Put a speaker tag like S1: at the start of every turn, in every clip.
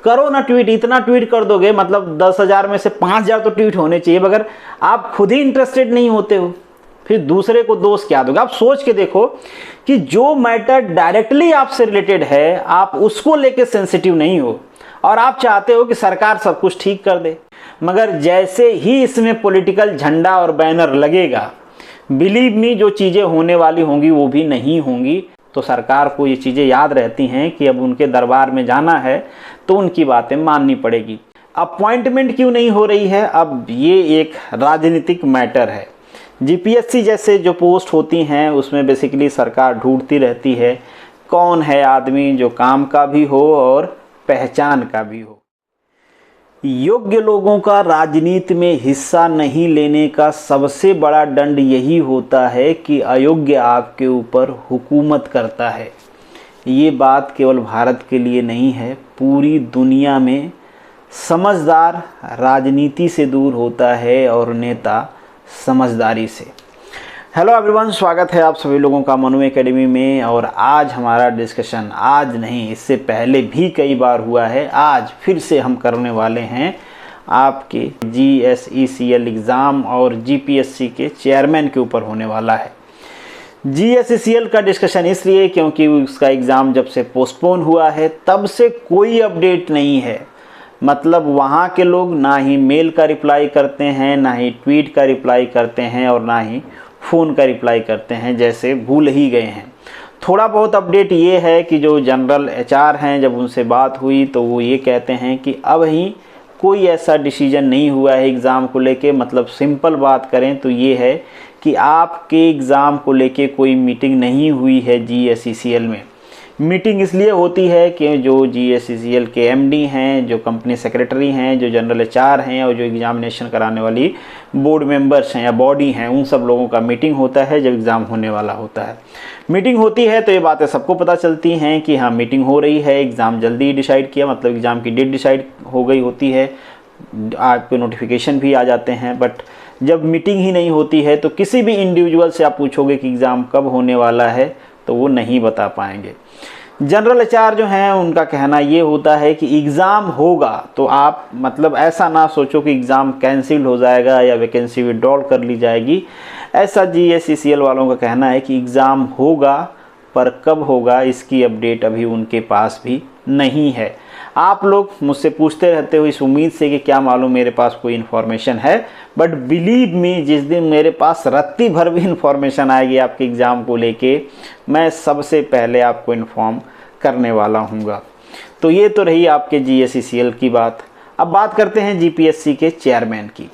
S1: करो ना ट्वीट, इतना ट्वीट कर दोगे, मतलब 10,000 में से 5,000 तो ट्वीट होने चाहिए। मगर आप खुद ही इंटरेस्टेड नहीं होते हो, फिर दूसरे को दोष क्या दोगे? आप सोच के देखो कि जो मैटर डायरेक्टली आपसे रिलेटेड है, आप उसको लेके सेंसिटिव नहीं हो और आप चाहते हो कि सरकार सब कुछ ठीक कर दे। मगर जैसे ही इसमें पॉलिटिकल झंडा और बैनर लगेगा, बिलीव मी, जो चीज़ें होने वाली होंगी वो भी नहीं होंगी। तो सरकार को ये चीज़ें याद रहती हैं कि अब उनके दरबार में जाना है तो उनकी बातें माननी पड़ेगी। अपॉइंटमेंट क्यों नहीं हो रही है? अब ये एक राजनीतिक मैटर है। जीपीएससी जैसे जो पोस्ट होती हैं उसमें बेसिकली सरकार ढूंढती रहती है कौन है आदमी जो काम का भी हो और पहचान का भी हो। योग्य लोगों का राजनीति में हिस्सा नहीं लेने का सबसे बड़ा दंड यही होता है कि अयोग्य आपके ऊपर हुकूमत करता है। ये बात केवल भारत के लिए नहीं है, पूरी दुनिया में समझदार राजनीति से दूर होता है और नेता समझदारी से। हेलो एवरीवन, स्वागत है आप सभी लोगों का मनु एकेडमी में। और आज हमारा डिस्कशन, आज नहीं इससे पहले भी कई बार हुआ है, आज फिर से हम करने वाले हैं आपके GSECL एग्ज़ाम और GPSC के चेयरमैन के ऊपर होने वाला है। GSECL का डिस्कशन इसलिए क्योंकि उसका एग्ज़ाम जब से पोस्टपोन हुआ है तब से कोई अपडेट नहीं है। मतलब वहाँ के लोग ना ही मेल का रिप्लाई करते हैं, ना ही ट्वीट का रिप्लाई करते हैं और ना ही फ़ोन का रिप्लाई करते हैं, जैसे भूल ही गए हैं। थोड़ा बहुत अपडेट ये है कि जो जनरल HR हैं, जब उनसे बात हुई तो वो ये कहते हैं कि अब ही कोई ऐसा डिसीजन नहीं हुआ है एग्ज़ाम को लेके। मतलब सिंपल बात करें तो ये है कि आपके एग्ज़ाम को लेके कोई मीटिंग नहीं हुई है GSECL में। मीटिंग इसलिए होती है कि जो GSECL के MD हैं, जो कंपनी सेक्रेटरी हैं, जो जनरल HR हैं और जो एग्ज़ामिनेशन कराने वाली बोर्ड मेंबर्स हैं या बॉडी हैं, उन सब लोगों का मीटिंग होता है जब एग्ज़ाम होने वाला होता है। मीटिंग होती है तो ये बातें सबको पता चलती हैं कि हाँ मीटिंग हो रही है, एग्ज़ाम जल्दी डिसाइड किया, मतलब एग्ज़ाम की डेट डिसाइड हो गई होती है, आपके नोटिफिकेशन भी आ जाते हैं। बट जब मीटिंग ही नहीं होती है तो किसी भी इंडिविजुअल से आप पूछोगे कि एग्ज़ाम कब होने वाला है तो वो नहीं बता पाएंगे। जनरल HR जो हैं उनका कहना ये होता है कि एग्ज़ाम होगा तो आप मतलब ऐसा ना सोचो कि एग्ज़ाम कैंसिल हो जाएगा या वैकेंसी विड्रॉल कर ली जाएगी। ऐसा GSECL वालों का कहना है कि एग्ज़ाम होगा, पर कब होगा इसकी अपडेट अभी उनके पास भी नहीं है। आप लोग मुझसे पूछते रहते हो इस उम्मीद से कि क्या मालूम मेरे पास कोई इन्फॉर्मेशन है, बट बिलीव मी, जिस दिन मेरे पास रत्ती भर भी इन्फॉर्मेशन आएगी आपके एग्ज़ाम को लेके, मैं सबसे पहले आपको इन्फॉर्म करने वाला हूँगा। तो ये तो रही आपके GSECL की बात। अब बात करते हैं GPSC के चेयरमैन की।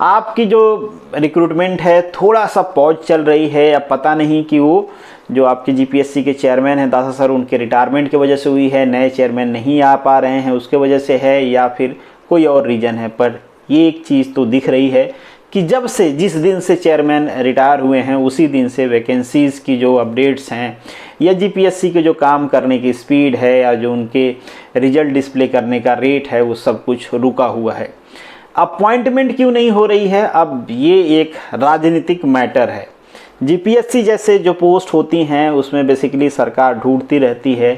S1: आपकी जो रिक्रूटमेंट है थोड़ा सा पॉज चल रही है। अब पता नहीं कि वो जो आपके GPSC के चेयरमैन हैं दासा सर, उनके रिटायरमेंट की वजह से हुई है, नए चेयरमैन नहीं आ पा रहे हैं उसके वजह से है, या फिर कोई और रीज़न है। पर ये एक चीज़ तो दिख रही है कि जब से जिस दिन से चेयरमैन रिटायर हुए हैं उसी दिन से वैकेंसीज़ की जो अपडेट्स हैं या GPSC के जो काम करने की स्पीड है या जो उनके रिजल्ट डिस्प्ले करने का रेट है वो सब कुछ रुका हुआ है। अपॉइंटमेंट क्यों नहीं हो रही है? अब ये एक राजनीतिक मैटर है। GPSC जैसे जो पोस्ट होती हैं उसमें बेसिकली सरकार ढूंढती रहती है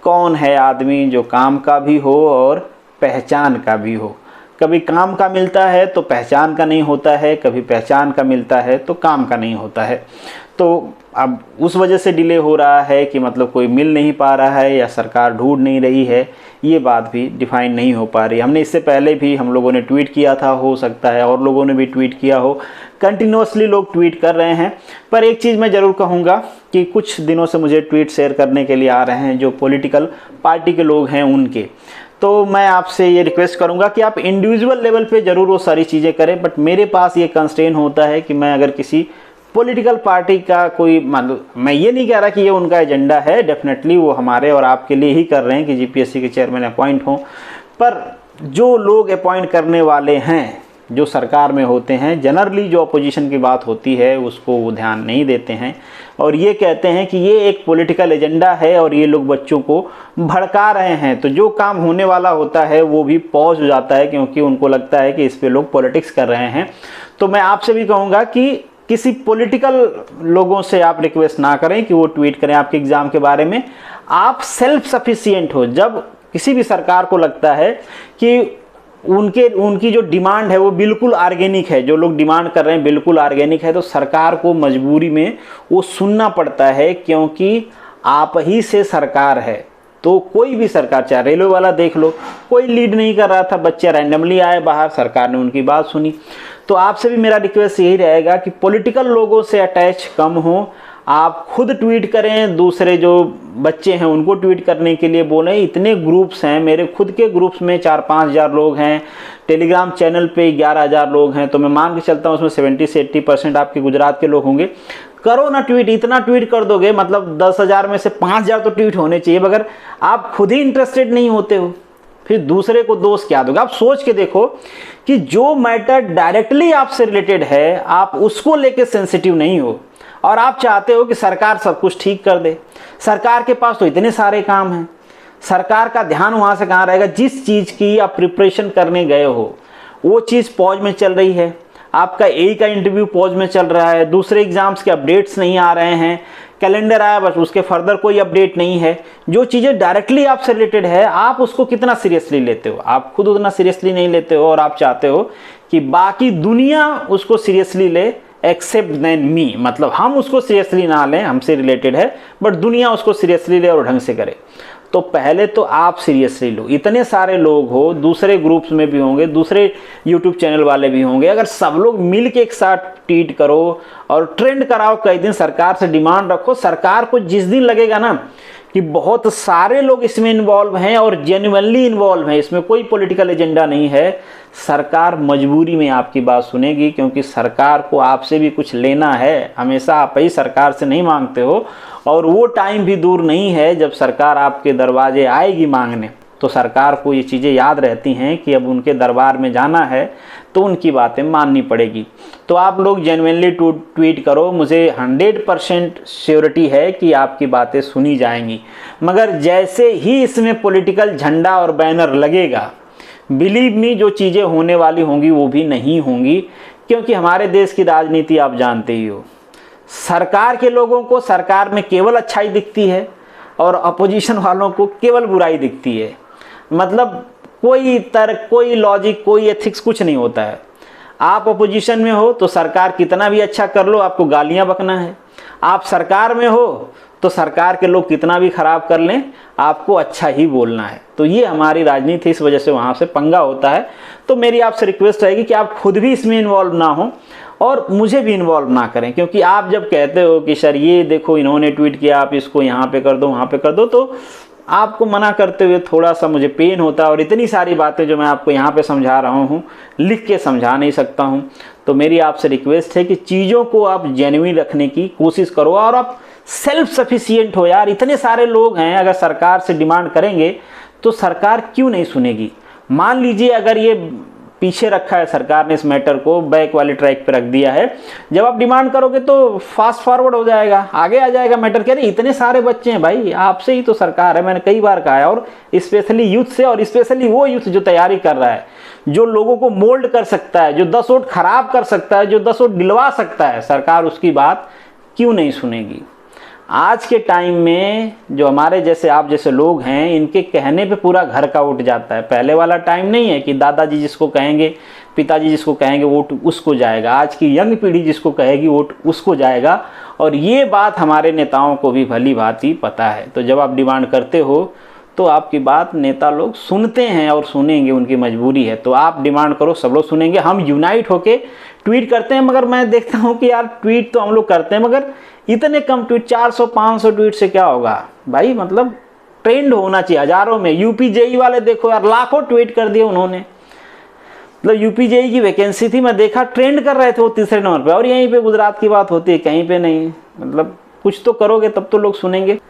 S1: कौन है आदमी जो काम का भी हो और पहचान का भी हो। कभी काम का मिलता है तो पहचान का नहीं होता है, कभी पहचान का मिलता है तो काम का नहीं होता है। तो अब उस वजह से डिले हो रहा है कि मतलब कोई मिल नहीं पा रहा है या सरकार ढूंढ नहीं रही है, ये बात भी डिफाइन नहीं हो पा रही। हमने इससे पहले भी हम लोगों ने ट्वीट किया था, हो सकता है और लोगों ने भी ट्वीट किया हो, कंटिन्यूसली लोग ट्वीट कर रहे हैं। पर एक चीज़ मैं ज़रूर कहूँगा कि कुछ दिनों से मुझे ट्वीट शेयर करने के लिए आ रहे हैं जो पॉलिटिकल पार्टी के लोग हैं उनके, तो मैं आपसे ये रिक्वेस्ट करूंगा कि आप इंडिविजुअल लेवल पे ज़रूर वो सारी चीज़ें करें। बट मेरे पास ये कंस्ट्रेन होता है कि मैं अगर किसी पॉलिटिकल पार्टी का कोई, मतलब मैं ये नहीं कह रहा कि ये उनका एजेंडा है, डेफिनेटली वो हमारे और आपके लिए ही कर रहे हैं कि GPSC के चेयरमैन अपॉइंट हों, पर जो लोग अपॉइंट करने वाले हैं जो सरकार में होते हैं, जनरली जो अपोजिशन की बात होती है उसको वो ध्यान नहीं देते हैं और ये कहते हैं कि ये एक पॉलिटिकल एजेंडा है और ये लोग बच्चों को भड़का रहे हैं। तो जो काम होने वाला होता है वो भी पॉज हो जाता है क्योंकि उनको लगता है कि इस पे लोग पॉलिटिक्स कर रहे हैं। तो मैं आपसे भी कहूँगा कि किसी पॉलिटिकल लोगों से आप रिक्वेस्ट ना करें कि वो ट्वीट करें आपके एग्ज़ाम के बारे में। आप सेल्फ सफिशिएंट हो। जब किसी भी सरकार को लगता है कि उनकी जो डिमांड है वो बिल्कुल ऑर्गेनिक है, जो लोग डिमांड कर रहे हैं बिल्कुल ऑर्गेनिक है, तो सरकार को मजबूरी में वो सुनना पड़ता है, क्योंकि आप ही से सरकार है। तो कोई भी सरकार, चाहे रेलवे वाला देख लो, कोई लीड नहीं कर रहा था, बच्चे रैंडमली आए बाहर, सरकार ने उनकी बात सुनी। तो आपसे भी मेरा रिक्वेस्ट यही रहेगा कि पॉलिटिकल लोगों से अटैच कम हो, आप खुद ट्वीट करें, दूसरे जो बच्चे हैं उनको ट्वीट करने के लिए बोलें। इतने ग्रुप्स हैं, मेरे खुद के ग्रुप्स में 4-5 हज़ार लोग हैं, टेलीग्राम चैनल पे 11,000 लोग हैं, तो मैं मान के चलता हूँ उसमें 70 से 80% आपके गुजरात के लोग होंगे। करो ना ट्वीट, इतना ट्वीट कर दोगे, मतलब 10,000 में से 5,000 तो ट्वीट होने चाहिए। अगर आप खुद ही इंटरेस्टेड नहीं होते हो, फिर दूसरे को दोष क्या दोगे? आप सोच के देखो कि जो मैटर डायरेक्टली आपसे रिलेटेड है, आप उसको लेके सेंसिटिव नहीं हो और आप चाहते हो कि सरकार सब कुछ ठीक कर दे। सरकार के पास तो इतने सारे काम हैं, सरकार का ध्यान वहाँ से कहाँ रहेगा? जिस चीज़ की आप प्रिपरेशन करने गए हो वो चीज़ पॉज में चल रही है, आपका एक का इंटरव्यू पॉज में चल रहा है, दूसरे एग्जाम्स के अपडेट्स नहीं आ रहे हैं, कैलेंडर आया बस उसके फर्दर कोई अपडेट नहीं है। जो चीज़ें डायरेक्टली आपसे रिलेटेड है, आप उसको कितना सीरियसली लेते हो? आप खुद उतना सीरियसली नहीं लेते हो और आप चाहते हो कि बाकी दुनिया उसको सीरियसली ले, एक्सेप्ट देन मी, मतलब हम उसको सीरियसली ना लें, हमसे रिलेटेड है, बट दुनिया उसको सीरियसली ले और ढंग से करे। तो पहले तो आप सीरियसली लो। इतने सारे लोग हो, दूसरे ग्रुप्स में भी होंगे, दूसरे यूट्यूब चैनल वाले भी होंगे, अगर सब लोग मिल के एक साथ ट्वीट करो और ट्रेंड कराओ, कई दिन सरकार से डिमांड रखो। सरकार को जिस दिन लगेगा ना कि बहुत सारे लोग इसमें इन्वॉल्व हैं और जेन्युइनली इन्वॉल्व हैं, इसमें कोई पॉलिटिकल एजेंडा नहीं है, सरकार मजबूरी में आपकी बात सुनेगी, क्योंकि सरकार को आपसे भी कुछ लेना है। हमेशा आप ही सरकार से नहीं मांगते हो और वो टाइम भी दूर नहीं है जब सरकार आपके दरवाजे आएगी मांगने। तो सरकार को ये चीज़ें याद रहती हैं कि अब उनके दरबार में जाना है तो उनकी बातें माननी पड़ेगी। तो आप लोग जेन्युइनली ट्वीट करो, मुझे 100% श्योरिटी है कि आपकी बातें सुनी जाएंगी। मगर जैसे ही इसमें पॉलिटिकल झंडा और बैनर लगेगा, बिलीव मी, जो चीज़ें होने वाली होंगी वो भी नहीं होंगी, क्योंकि हमारे देश की राजनीति आप जानते ही हो। सरकार के लोगों को सरकार में केवल अच्छाई दिखती है और अपोजिशन वालों को केवल बुराई दिखती है। मतलब कोई तर्क, कोई लॉजिक, कोई एथिक्स कुछ नहीं होता है। आप अपोजिशन में हो तो सरकार कितना भी अच्छा कर लो, आपको गालियां बकना है। आप सरकार में हो तो सरकार के लोग कितना भी खराब कर लें, आपको अच्छा ही बोलना है। तो ये हमारी राजनीति, इस वजह से वहाँ से पंगा होता है। तो मेरी आपसे रिक्वेस्ट रहेगी कि आप खुद भी इसमें इन्वॉल्व ना हो और मुझे भी इन्वॉल्व ना करें, क्योंकि आप जब कहते हो कि सर ये देखो इन्होंने ट्वीट किया, आप इसको यहाँ पे कर दो, वहाँ पे कर दो, तो आपको मना करते हुए थोड़ा सा मुझे पेन होता है। और इतनी सारी बातें जो मैं आपको यहाँ पे समझा रहा हूँ, लिख के समझा नहीं सकता हूँ। तो मेरी आपसे रिक्वेस्ट है कि चीज़ों को आप जेन्युइन रखने की कोशिश करो और आप सेल्फ सफिशिएंट हो। यार इतने सारे लोग हैं, अगर सरकार से डिमांड करेंगे तो सरकार क्यों नहीं सुनेगी? मान लीजिए अगर ये पीछे रखा है सरकार ने, इस मैटर को बैक वाले ट्रैक पे रख दिया है, जब आप डिमांड करोगे तो फास्ट फॉरवर्ड हो जाएगा, आगे आ जाएगा मैटर। कह रहे इतने सारे बच्चे हैं भाई, आपसे ही तो सरकार है, मैंने कई बार कहा है, और स्पेशली यूथ से, और स्पेशली वो यूथ जो तैयारी कर रहा है, जो लोगों को मोल्ड कर सकता है, जो 10 वोट खराब कर सकता है, जो 10 वोट दिलवा सकता है, सरकार उसकी बात क्यों नहीं सुनेगी? आज के टाइम में जो हमारे जैसे आप जैसे लोग हैं, इनके कहने पे पूरा घर का उठ जाता है। पहले वाला टाइम नहीं है कि दादाजी जिसको कहेंगे, पिताजी जिसको कहेंगे वोट उसको जाएगा। आज की यंग पीढ़ी जिसको कहेगी वोट उसको जाएगा, और ये बात हमारे नेताओं को भी भली भांति पता है। तो जब आप डिमांड करते हो तो आपकी बात नेता लोग सुनते हैं और सुनेंगे, उनकी मजबूरी है। तो आप डिमांड करो, सब लोग सुनेंगे। हम यूनाइट होके ट्वीट करते हैं, मगर मैं देखता हूँ कि यार ट्वीट तो हम लोग करते हैं, मगर इतने कम ट्वीट, 400-500 ट्वीट से क्या होगा भाई? मतलब ट्रेंड होना चाहिए हजारों में। यूपी जेई वाले देखो यार, लाखों ट्वीट कर दिए उन्होंने। मतलब यूपी जेई की वैकेंसी थी, मैं देखा ट्रेंड कर रहे थे वो 3रे नंबर पे, और यहीं पे गुजरात की बात होती है, कहीं पे नहीं। मतलब कुछ तो करोगे तब तो लोग सुनेंगे।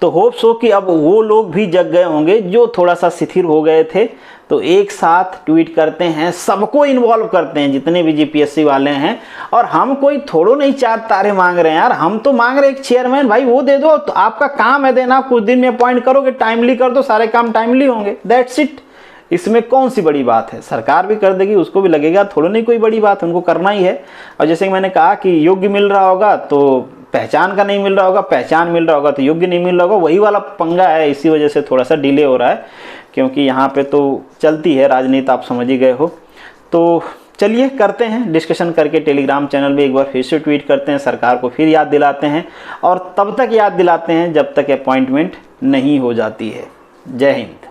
S1: तो होप्स हो कि अब वो लोग भी जग गए होंगे जो थोड़ा सा शिथिल हो गए थे। तो एक साथ ट्वीट करते हैं, सबको इन्वॉल्व करते हैं, जितने भी जीपीएससी वाले हैं। और हम कोई थोड़ो नहीं 4 तारे मांग रहे हैं यार, हम तो मांग रहे हैं एक चेयरमैन, भाई वो दे दो। तो आपका काम है देना, कुछ दिन में अपॉइंट करोगे, टाइमली कर दो, सारे काम टाइमली होंगे, दैट्स इट। इसमें कौन सी बड़ी बात है? सरकार भी कर देगी, उसको भी लगेगा, थोड़ा नहीं कोई बड़ी बात, उनको करना ही है। और जैसे कि मैंने कहा कि योग्य मिल रहा होगा तो पहचान का नहीं मिल रहा होगा, पहचान मिल रहा होगा तो योग्य नहीं मिल रहा होगा, वही वाला पंगा है। इसी वजह से थोड़ा सा डिले हो रहा है, क्योंकि यहाँ पे तो चलती है राजनीति, आप समझ ही गए हो। तो चलिए करते हैं डिस्कशन करके, टेलीग्राम चैनल में एक बार फिर से ट्वीट करते हैं, सरकार को फिर याद दिलाते हैं, और तब तक याद दिलाते हैं जब तक अपॉइंटमेंट नहीं हो जाती है। जय हिंद।